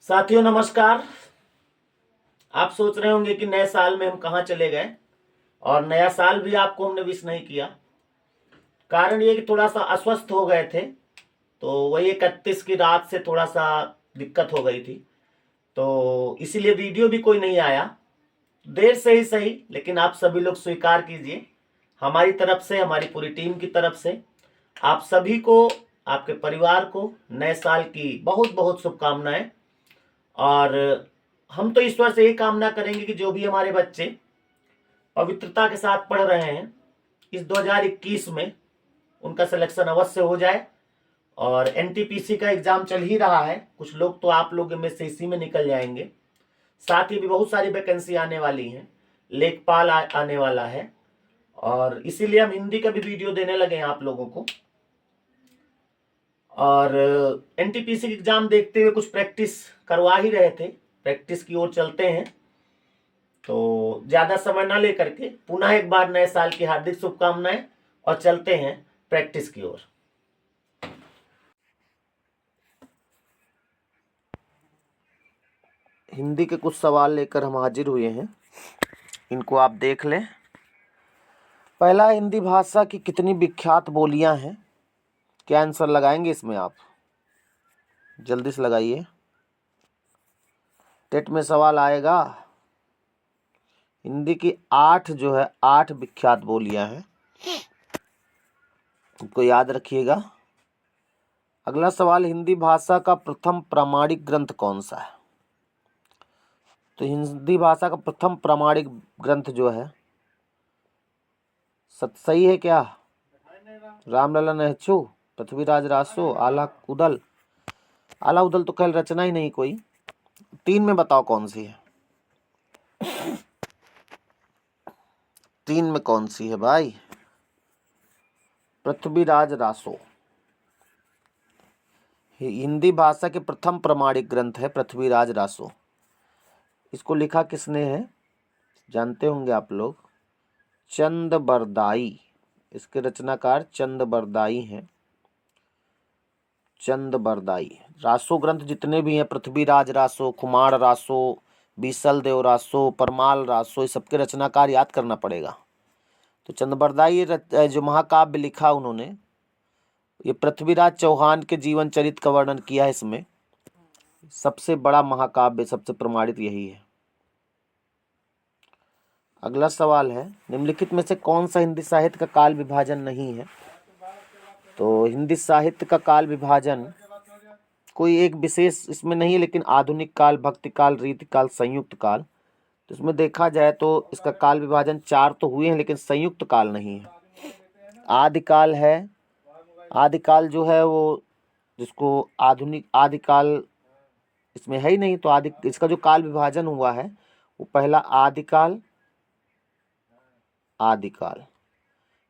साथियों नमस्कार। आप सोच रहे होंगे कि नए साल में हम कहाँ चले गए और नया साल भी आपको हमने विश नहीं किया। कारण ये कि थोड़ा सा अस्वस्थ हो गए थे, तो वही 31 की रात से थोड़ा सा दिक्कत हो गई थी, तो इसीलिए वीडियो भी कोई नहीं आया। देर से ही सही, लेकिन आप सभी लोग स्वीकार कीजिए, हमारी तरफ से, हमारी पूरी टीम की तरफ से आप सभी को, आपके परिवार को नए साल की बहुत बहुत शुभकामनाएं। और हम तो ईश्वर से यही कामना करेंगे कि जो भी हमारे बच्चे पवित्रता के साथ पढ़ रहे हैं, इस 2021 में उनका सिलेक्शन अवश्य हो जाए। और एनटीपीसी का एग्जाम चल ही रहा है, कुछ लोग तो आप लोग में से इसी में निकल जाएंगे। साथ ही भी बहुत सारी वैकेंसी आने वाली हैं, लेखपाल आने वाला है, और इसीलिए हम हिंदी का भी वीडियो देने लगे हैं आप लोगों को। और एनटीपीसी की एग्जाम देखते हुए कुछ प्रैक्टिस करवा ही रहे थे, प्रैक्टिस की ओर चलते हैं। तो ज्यादा समय ना लेकर के पुनः एक बार नए साल की हार्दिक शुभकामनाएं, और चलते हैं प्रैक्टिस की ओर। हिंदी के कुछ सवाल लेकर हम हाजिर हुए हैं, इनको आप देख लें। पहला, हिंदी भाषा की कितनी विख्यात बोलियां हैं? क्या आंसर लगाएंगे इसमें आप? जल्दी से लगाइए, टेट में सवाल आएगा। हिंदी की 8 विख्यात बोलियां हैं, इनको याद रखिएगा। अगला सवाल, हिंदी भाषा का प्रथम प्रामाणिक ग्रंथ कौन सा है? तो हिंदी भाषा का प्रथम प्रामाणिक ग्रंथ जो है, सही है क्या? रामलला नेहचू, पृथ्वीराज रासो, आला उदल तो खैर रचना ही नहीं कोई। 3 में बताओ कौन सी है? 3 में कौन सी है भाई? पृथ्वीराज रासो हिंदी भाषा के प्रथम प्रामाणिक ग्रंथ है, पृथ्वीराज रासो। इसको लिखा किसने है जानते होंगे आप लोग? चंद बरदाई। इसके रचनाकार चंद बरदाई हैं, चंद बरदाई। रासो ग्रंथ जितने भी हैं, पृथ्वीराज रासो, कुमार रासो, बीसल देव रासो, परमाल रासो, ये सबके रचनाकार याद करना पड़ेगा। तो चंद बरदाई जो महाकाव्य लिखा उन्होंने, ये पृथ्वीराज चौहान के जीवन चरित्र का वर्णन किया है इसमें। सबसे बड़ा महाकाव्य, सबसे प्रमाणित यही है। अगला सवाल है, निम्नलिखित में से कौन सा हिंदी साहित्य का काल विभाजन नहीं है? तो हिंदी साहित्य का काल विभाजन कोई एक विशेष इसमें नहीं है, लेकिन आधुनिक काल, भक्ति काल, रीति काल, संयुक्त काल। तो इसमें देखा जाए तो इसका काल विभाजन 4 तो हुए हैं, लेकिन संयुक्त काल नहीं है। आदिकाल है, आदिकाल जो है वो, जिसको आधुनिक आदिकाल इसमें है ही नहीं, तो इसका जो काल विभाजन हुआ है वो पहला आदिकाल, आदिकाल।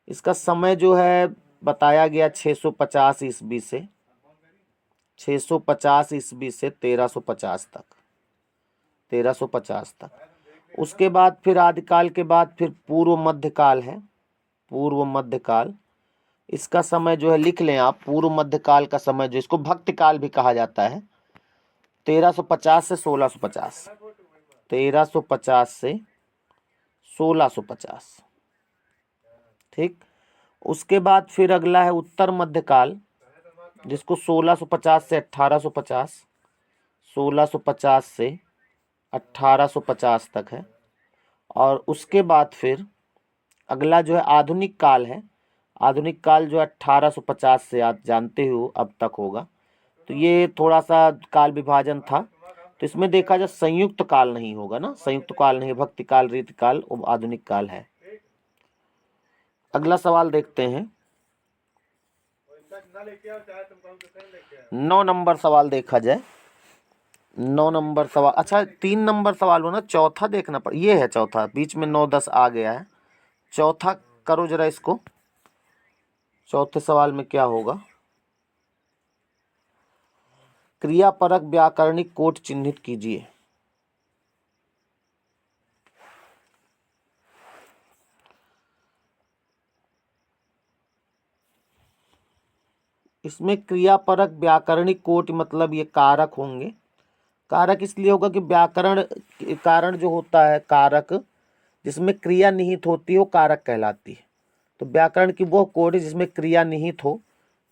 इसका समय जो है बताया गया 650 ईस्वी से, 650 ईस्वी से 1350 तक, 1350 तक। उसके बाद फिर आदिकाल के बाद फिर पूर्व मध्यकाल है, पूर्व मध्यकाल। इसका समय जो है लिख लें आप, पूर्व मध्यकाल का समय जो इसको भक्ति काल भी कहा जाता है, 1350 से 1650, 1350 से 1650। ठीक। उसके बाद फिर अगला है उत्तर मध्यकाल, जिसको 1650 से 1850, 1650 से 1850 तक है। और उसके बाद फिर अगला जो है आधुनिक काल है। आधुनिक काल जो 1850 से आप जानते हो अब तक होगा। तो ये थोड़ा सा काल विभाजन था। तो इसमें देखा जाए संयुक्त काल नहीं होगा ना, संयुक्त काल नहीं, भक्ति काल, रीति काल और आधुनिक काल है। अगला सवाल देखते हैं, 9 नंबर सवाल देखा जाए। 9 नंबर सवाल, अच्छा 3 नंबर सवाल हो ना, चौथा देखना पड़, ये है चौथा, बीच में 9 10 आ गया है। चौथा करो जरा इसको, चौथे सवाल में क्या होगा? क्रियापरक व्याकरणिक कोट चिन्हित कीजिए। इसमें क्रियापरक व्याकरणिक कोट मतलब ये कारक होंगे, कारक इसलिए होगा कि व्याकरण कारण जो होता है कारक, जिसमें क्रिया निहित होती है वो कारक कहलाती है। तो व्याकरण की वो कोड जिसमें क्रिया निहित हो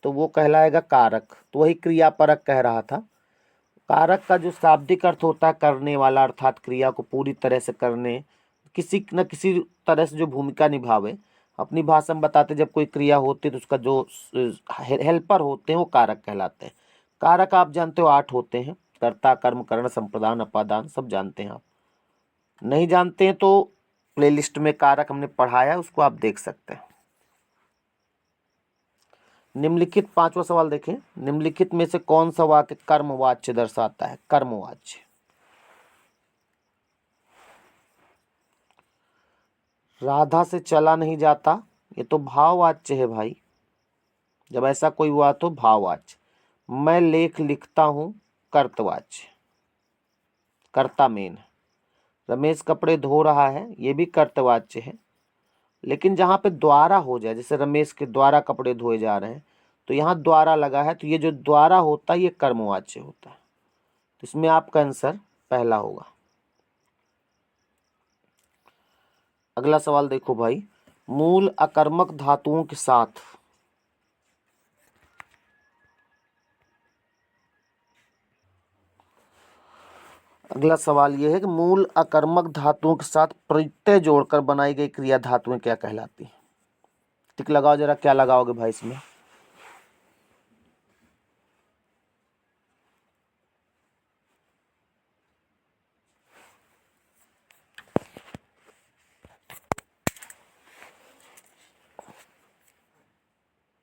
तो वो कहलाएगा कारक। तो वही क्रियापरक कह रहा था। कारक का जो शाब्दिक अर्थ होता है करने वाला, अर्थात क्रिया को पूरी तरह से करने, किसी न किसी तरह से जो भूमिका निभावे। अपनी भाषा में बताते जब कोई क्रिया होती है तो उसका जो हेल्पर होते हैं वो कारक कहलाते हैं। कारक आप जानते हो 8 होते हैं, कर्ता, कर्म, करण, संप्रदान, अपादान, सब जानते हैं आप। नहीं जानते हैं तो प्लेलिस्ट में कारक हमने पढ़ाया, उसको आप देख सकते हैं। निम्नलिखित 5वां सवाल देखें, निम्नलिखित में से कौन सा वाक्य कर्मवाच्य दर्शाता है? कर्मवाच्य। राधा से चला नहीं जाता, ये तो भाववाच्य है भाई। जब ऐसा कोई हुआ तो भाववाच्य। मैं लेख लिखता हूं, कर्तवाच्य, कर्ता मेन। रमेश कपड़े धो रहा है, ये भी कर्तवाच्य है। लेकिन जहां पे द्वारा हो जाए, जैसे रमेश के द्वारा कपड़े धोए जा रहे हैं, तो यहाँ द्वारा लगा है, तो ये जो द्वारा होता है ये कर्मवाच्य होता है। तो इसमें आपका आंसर पहला होगा। अगला सवाल देखो भाई, मूल अकर्मक धातुओं के साथ अगला सवाल यह है कि मूल अकर्मक धातुओं के साथ प्रत्यय जोड़कर बनाई गई क्रिया धातुएं क्या कहलाती हैं? टिक लगाओ जरा, क्या लगाओगे भाई इसमें?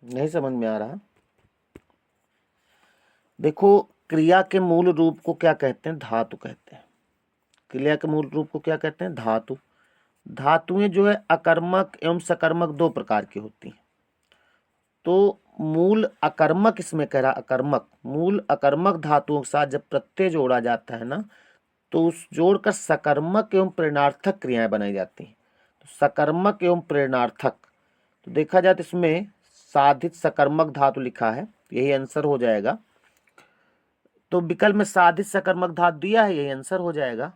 नहीं समझ में आ रहा? देखो, क्रिया के मूल रूप को क्या कहते हैं? धातु कहते हैं। क्रिया के मूल रूप को क्या कहते हैं? धातु। धातुएं जो है अकर्मक एवं सकर्मक 2 प्रकार की होती हैं। तो मूल अकर्मक, इसमें कह रहा अकर्मक, मूल अकर्मक धातुओं के साथ जब प्रत्यय जोड़ा जाता है ना, तो उस जोड़कर सकर्मक एवं प्रेरणार्थक क्रियाएं बनाई जाती हैं। तो सकर्मक एवं प्रेरणार्थक, तो देखा जाए तो इसमें साधित सकर्मक धातु लिखा है, यही आंसर हो जाएगा। तो विकल्प में साधित सकर्मक धातु दिया है, यही आंसर हो जाएगा।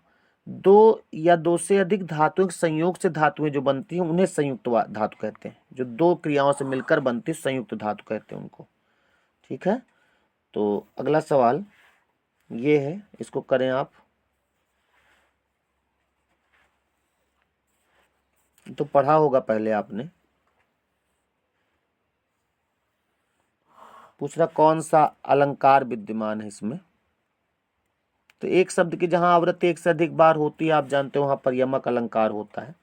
2 या 2 से अधिक धातुओं के संयोग से धातुएं जो बनती हैं उन्हें संयुक्त धातु कहते हैं। जो 2 क्रियाओं से मिलकर बनती है संयुक्त धातु कहते हैं उनको। ठीक है, तो अगला सवाल ये है, इसको करें आप। तो पढ़ा होगा पहले आपने। पूछ रहा कौन सा अलंकार विद्यमान है इसमें? तो एक शब्द की जहां आवृत्ति 1 से अधिक बार होती है, आप जानते हो वहां पर यमक अलंकार होता है।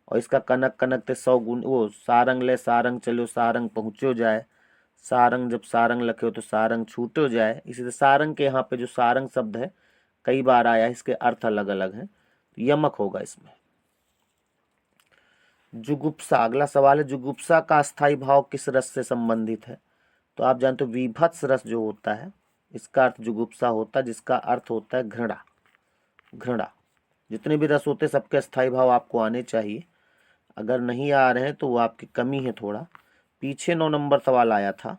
और इसका कनक कनक ते 100 गुण, वो सारंग ले सारंग चलो सारंग पहुंचो जाए, सारंग जब सारंग लखे हो तो सारंग छूटो जाए। इसी तरह सारंग के यहाँ पे जो सारंग शब्द है कई बार आया है, इसके अर्थ अलग अलग हैं, तो यमक होगा इसमें। जुगुप्सा, अगला सवाल है, जुगुप्सा का स्थायी भाव किस रस से संबंधित है? तो आप जानते हो विभत्स रस जो होता है इसका अर्थ जुगुप्सा होता है, जिसका अर्थ होता है घृणा। घृणा। जितने भी रस होते हैं सबके स्थायी भाव आपको आने चाहिए। अगर नहीं आ रहे हैं तो वो आपकी कमी है थोड़ा। पीछे 9 नंबर सवाल आया था,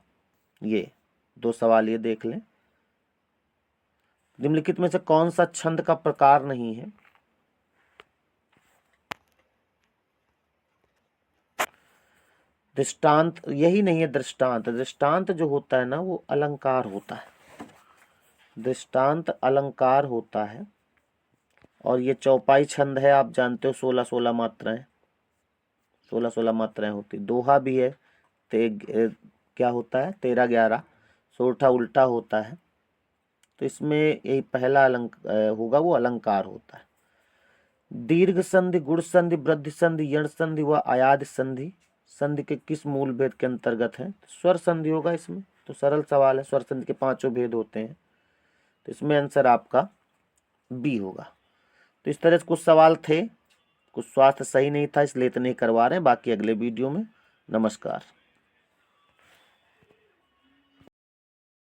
ये 2 सवाल ये देख लें। निम्नलिखित में से कौन सा छंद का प्रकार नहीं है? दृष्टांत, यही नहीं है दृष्टांत। दृष्टांत जो होता है ना वो अलंकार होता है। दृष्टांत अलंकार होता है। और ये चौपाई छंद है, आप जानते हो 16-16 मात्राएं, 16-16 मात्राएं होती। दोहा भी है, क्या होता है 13-11, सोरठा उल्टा होता है। तो इसमें यही पहला होगा, वो अलंकार होता है। दीर्घ संधि, गुण संधि, वृद्धि संधि, यण संधि व आयाद संधि संधि के किस मूल भेद के अंतर्गत है? स्वर संधि होगा इसमें। तो सरल सवाल है, स्वर संधि के 5 भेद होते हैं, तो इसमें आंसर आपका बी होगा। तो इस तरह से कुछ सवाल थे, कुछ स्वास्थ्य सही नहीं था इसलिए इतने करवा रहे हैं, बाकी अगले वीडियो में। नमस्कार।